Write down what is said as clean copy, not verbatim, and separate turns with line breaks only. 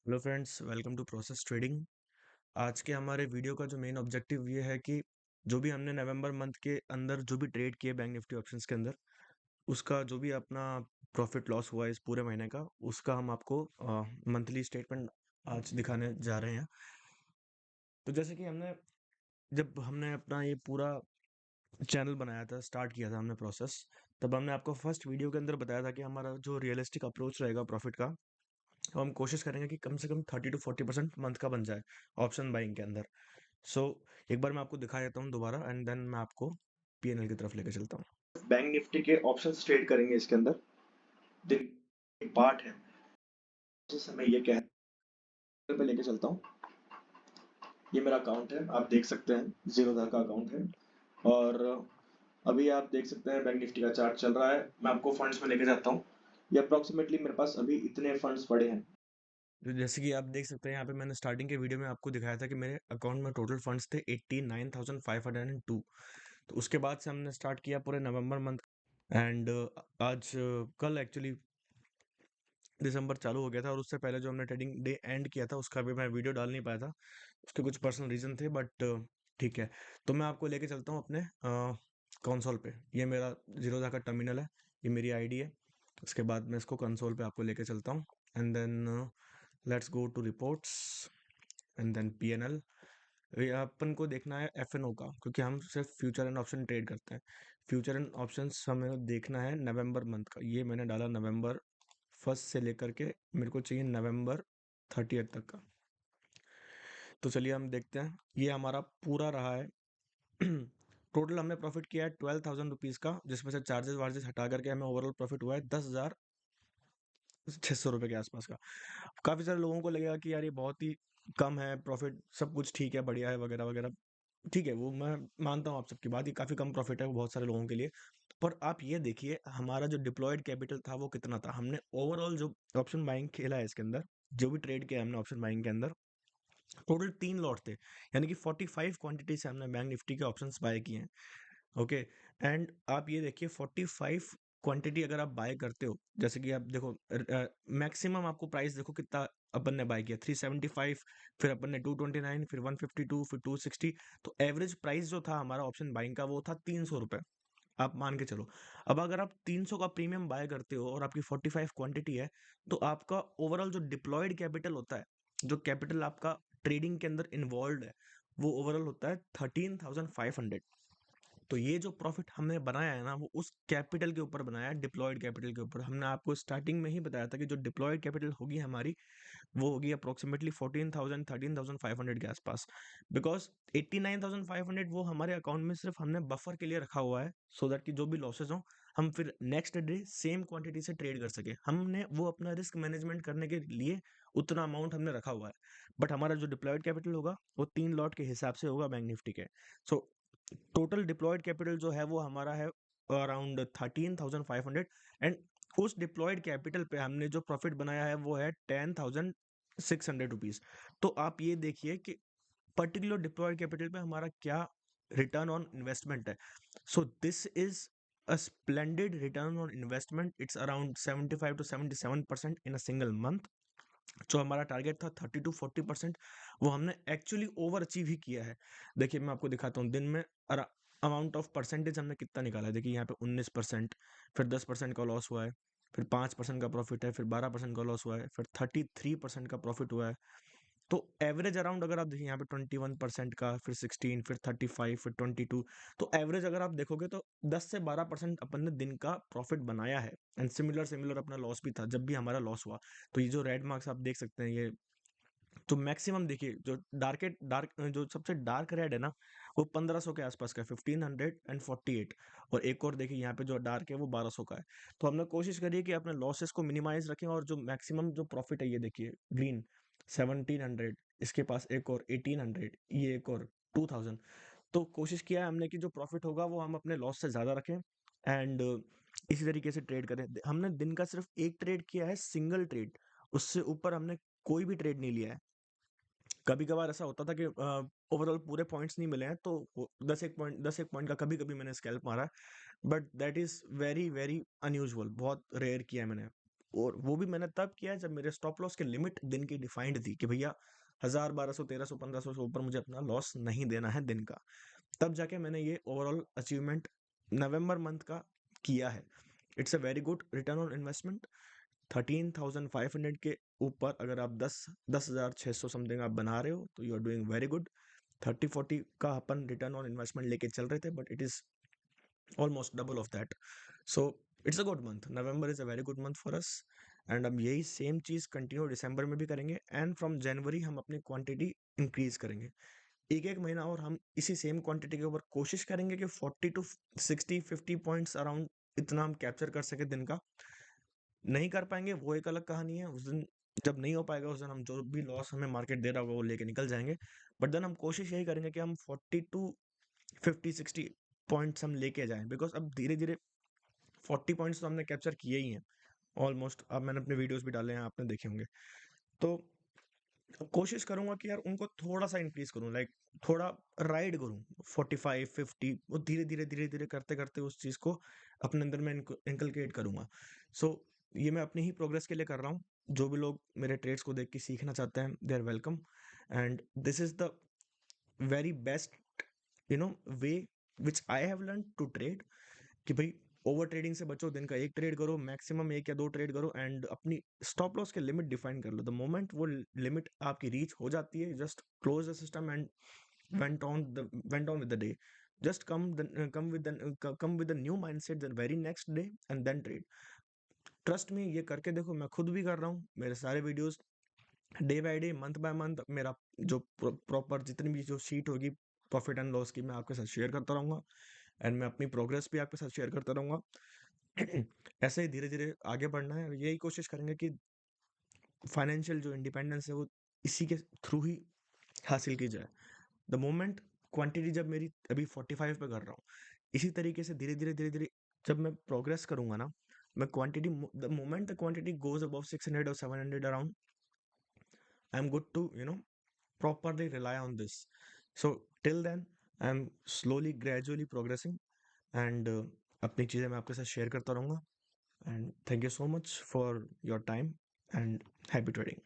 Hello friends, welcome to process trading. आज के हमारे वीडियो का जो मेन ऑब्जेक्टिव ये है कि जो भी हमने नवंबर मंथ के अंदर जो भी ट्रेड किए बैंक निफ्टी ऑप्शंस के अंदर, उसका जो भी अपना प्रॉफिट लॉस हुआ इस पूरे महीने का, उसका हम आपको मंथली स्टेटमेंट आज दिखाने जा रहे हैं। तो जैसे कि जब हमने अपना ये पूरा चैनल बनाया था, स्टार्ट किया था हमने प्रोसेस, तब हमने आपको फर्स्ट वीडियो के अंदर बताया था कि हमारा जो रियलिस्टिक अप्रोच रहेगा प्रॉफिट का, तो हम कोशिश करेंगे कि कम से कम 30 to 40% मंथ का बन जाए ऑप्शन बाइंग के अंदर। सो एक बार मैं आपको दिखा देता हूँ दोबारा, एंड देन मैं आपको पीएनएल की तरफ लेके चलता हूँ। बैंक निफ्टी के ऑप्शंस ट्रेड करेंगे इसके अंदर। दिन एक पार्ट है, जिस मैं ये कह पे लेके चलता हूँ। ये मेरा अकाउंट है, आप देख सकते हैं जीरोधा का अकाउंट है। और अभी आप देख सकते हैं बैंक निफ्टी का चार्ट चल रहा है। मैं आपको फंड्स में लेके जाता हूँ। ये अप्रोक्सीमेटली मेरे पास अभी इतने फंड्स पड़े हैं। तो जैसे कि आप देख सकते हैं, यहाँ पे मैंने स्टार्टिंग के वीडियो में आपको दिखाया था कि मेरे अकाउंट में टोटल फंड्स थे 89,502। तो उसके बाद से हमने स्टार्ट किया पूरे नवंबर मंथ, एंड आज कल एक्चुअली दिसंबर चालू हो गया था, और उससे पहले जो हमने ट्रेडिंग डे एंड किया था उसका भी मैं वीडियो डाल नहीं पाया था। उसके कुछ पर्सनल रीज़न थे, बट ठीक है। तो मैं आपको लेके चलता हूँ अपने कंसोल पे। ये मेरा जीरोधा का टर्मिनल है, ये मेरी आईडी है। उसके बाद मैं इसको कंसोल पे आपको लेके चलता हूँ, and then let's go to reports and then PNL. ये अपन को देखना है एफएनओ का, क्योंकि हम सिर्फ फ्यूचर एंड ऑप्शन ट्रेड करते हैं। फ्यूचर एंड ऑप्शंस हमें देखना है नवंबर मंथ का। ये मैंने डाला नवंबर फर्स्ट से लेकर के मेरे को चाहिए नवंबर 30 तक का। तो चलिए हम देखते हैं। ये हमारा पूरा रहा है। टोटल हमने प्रॉफिट किया है 12,000 रुपीज़ का, जिसमें से चार्जेस वार्जेस हटा करके हमें ओवरऑल प्रॉफिट हुआ है 10,600 रुपये के आसपास का। काफ़ी सारे लोगों को लगेगा कि यार ये बहुत ही कम है प्रॉफिट, सब कुछ ठीक है, बढ़िया है, वगैरह वगैरह। ठीक है, वो मैं मानता हूँ आप सबकी बात, ये काफ़ी कम प्रॉफिट है वो बहुत सारे लोगों के लिए। पर आप ये देखिए हमारा जो डिप्लॉयड कैपिटल था वो कितना था। हमने ओवरऑल जो ऑप्शन बाइंग खेला है इसके अंदर, जो भी ट्रेड किया हमने ऑप्शन बाइंग के अंदर, टोटल 3 लॉट थे, यानी कि 45 क्वांटिटी से हमने बैंक निफ्टी के ऑप्शंस बाय किए हैं। ओके। एंड आप ये देखिए 45 क्वांटिटी अगर आप बाय करते हो, जैसे कि आप देखो मैक्सिमम आपको प्राइस देखो कितना अपन ने बाय किया, 375, फिर अपन ने 229, फिर 152, फिर 260। तो एवरेज प्राइस जो था हमारा ऑप्शन बाइंग का वो था 300 रुपये, आप मान के चलो। अब अगर आप 300 का प्रीमियम बाय करते हो और आपकी 45 क्वांटिटी है, तो आपका ओवरऑल जो डिप्लॉयड कैपिटल होता है, जो कैपिटल आपका ट्रेडिंग के अंदर इन्वॉल्व है, वो ओवरऑल होता है 13,500। तो ये जो प्रॉफिट हमने बनाया है ना, वो उस कैपिटल के ऊपर बनाया है, डिप्लॉयड कैपिटल के ऊपर। हमने आपको स्टार्टिंग में ही बताया था कि जो डिप्लॉयड कैपिटल होगी हमारी, वो होगी अप्रोक्सीमेटली 14,000 13,500 के आसपास। बिकॉज 89,500 वो हमारे अकाउंट में सिर्फ हमने बफर के लिए रखा हुआ है, सो दैट कि जो भी लॉसेज हो हम फिर नेक्स्ट डे सेम क्वांटिटी से ट्रेड कर सके। हमने वो अपना रिस्क मैनेजमेंट करने के लिए उतना अमाउंट हमने रखा हुआ है। बट हमारा जो डिप्लॉयड कैपिटल होगा वो 3 लॉट के हिसाब से होगा बैंक निफ्टी के। सो टोटल डिप्लॉयड कैपिटल जो है वो हमारा है अराउंड 13,500। एंड उस डिप्लॉयड कैपिटल पे हमने जो प्रॉफिट बनाया है वो है 10,600 रुपीज। तो आप ये देखिए कि पर्टिकुलर डिप्लॉयड कैपिटल पे हमारा क्या रिटर्न ऑन इन्वेस्टमेंट है। So this is a splendid return on investment. It's around 75 to 77% in a single month. जो हमारा टारगेट था 30 to 40%, वो हमने एक्चुअली ओवर अचीव ही किया है। देखिए मैं आपको दिखाता हूँ दिन में अमाउंट ऑफ परसेंटेज हमने कितना निकाला है। देखिए यहाँ पे 19%, फिर 10% का लॉस हुआ है, फिर 5% का प्रॉफिट है, फिर 12% का लॉस हुआ है, फिर 33% का प्रॉफिट हुआ है। तो एवरेज अराउंड अगर आप देखिए यहाँ पे 21% का, फिर 16, फिर 35, फिर 22। तो एवरेज अगर आप देखोगे तो 10 से 12% अपन ने दिन का प्रॉफिट बनाया है। एंड सिमिलर सिमिलर अपना लॉस भी था जब भी हमारा लॉस हुआ। तो ये जो रेड मार्क्स आप देख सकते हैं, ये तो मैक्सिमम देखिए जो डार्क जो सबसे डार्क रेड है ना, वो 1500 के आसपास का है, 1548। और एक और देखिए यहाँ पे जो डार्क है वो 1200 का है। तो हमने कोशिश करी है कि अपने लॉसेस को मिनिमाइज रखें, और जो मैक्सिमम जो प्रॉफिट है, ये देखिए ग्रीन 1700, इसके पास एक और 1800, ये एक और 2000। तो कोशिश किया है हमने कि जो प्रॉफिट होगा वो हम अपने लॉस से ज़्यादा रखें, एंड इसी तरीके से ट्रेड करें। हमने दिन का सिर्फ एक ट्रेड किया है, सिंगल ट्रेड, उससे ऊपर हमने कोई भी ट्रेड नहीं लिया है। कभी कभार ऐसा होता था कि ओवरऑल पूरे पॉइंट्स नहीं मिले हैं, तो 10 एक पॉइंट का कभी कभी मैंने स्कैल्प मारा है, but that is very very unusual, बहुत रेयर किया है मैंने। और वो भी मैंने तब किया है जब मेरे स्टॉप लॉस की लिमिट दिन की डिफाइंड थी कि भैया 1000 1200 1300 1500 से ऊपर मुझे अपना लॉस नहीं देना है दिन का। तब जाके मैंने ये ओवरऑल अचीवमेंट नवंबर मंथ का किया है। It's a very good return on investment. 13,500 के ऊपर अगर आप 10,600 समथिंग आप बना रहे हो तो you are doing very good. 30-40 का अपन रिटर्न ऑन इन्वेस्टमेंट लेके चल रहे थे, but it is almost double of that. So it's a good month, November is a very good month for us. And हम यही सेम चीज़ कंटिन्यू दिसंबर में भी करेंगे, एंड फ्रॉम जनवरी हम अपनी क्वांटिटी इंक्रीज करेंगे। एक एक महीना और हम इसी सेम क्वांटिटी के ऊपर कोशिश करेंगे कि 40 to 60 50 पॉइंट्स अराउंड इतना हम कैप्चर कर सके दिन का। नहीं कर पाएंगे वो एक अलग कहानी है, उस दिन जब नहीं हो पाएगा उस दिन हम जो भी लॉस हमें मार्केट दे रहा होगा वो लेके निकल जाएंगे। बट देन हम कोशिश यही करेंगे कि हम 40 to 50 60 पॉइंट्स हम लेके जाएं, बिकॉज अब धीरे धीरे 40 पॉइंट्स तो हमने कैप्चर किए ही हैं ऑलमोस्ट। अब मैंने अपने वीडियोस भी डाले हैं, आपने देखे होंगे। तो कोशिश करूंगा कि यार उनको थोड़ा सा इंक्रीज करूं, लाइक थोड़ा राइड करूं 45 50, वो धीरे धीरे धीरे धीरे करते करते उस चीज को अपने अंदर में इंकलकेट करूंगा। सो ये मैं अपनी ही प्रोग्रेस के लिए कर रहा हूँ। जो भी लोग मेरे ट्रेड्स को देख के सीखना चाहते हैं they are welcome, and this is the very best way which I have learn to trade. कि भाई ओवर ट्रेडिंग से बचो, दिन का एक ट्रेड करो, मैक्सिमम एक या दो ट्रेड करो, एंड अपनी स्टॉप लॉस के लिमिट डिफाइन कर लो। द मोमेंट वो लिमिट आपकी रीच हो जाती है, just close the system and went on with the day. Just come with the new mindset the very next day and then trade. Trust में ये करके देखो, मैं खुद भी कर रहा हूँ। मेरे सारे videos day by day month by month मेरा जो प्रॉपर जितनी भी जो शीट होगी प्रॉफिट एंड लॉस की मैं आपके साथ शेयर करता रहूंगा, एंड मैं अपनी प्रोग्रेस भी आपके साथ शेयर करता रहूंगा। ऐसे ही धीरे धीरे आगे बढ़ना है, यही कोशिश करेंगे कि फाइनेंशियल जो इंडिपेंडेंस है वो इसी के थ्रू ही हासिल की जाए। द मोमेंट क्वांटिटी जब मेरी अभी 45 पे कर रहा हूँ, इसी तरीके से धीरे धीरे जब मैं प्रोग्रेस करूंगा ना, मैं quantity the moment the quantity goes above 600 और 700 अराउंड, I am good to properly rely on this. So till then I'm slowly gradually progressing, and अपनी चीज़ें मैं आपके साथ शेयर करता रहूँगा। And thank you so much for your time and happy trading.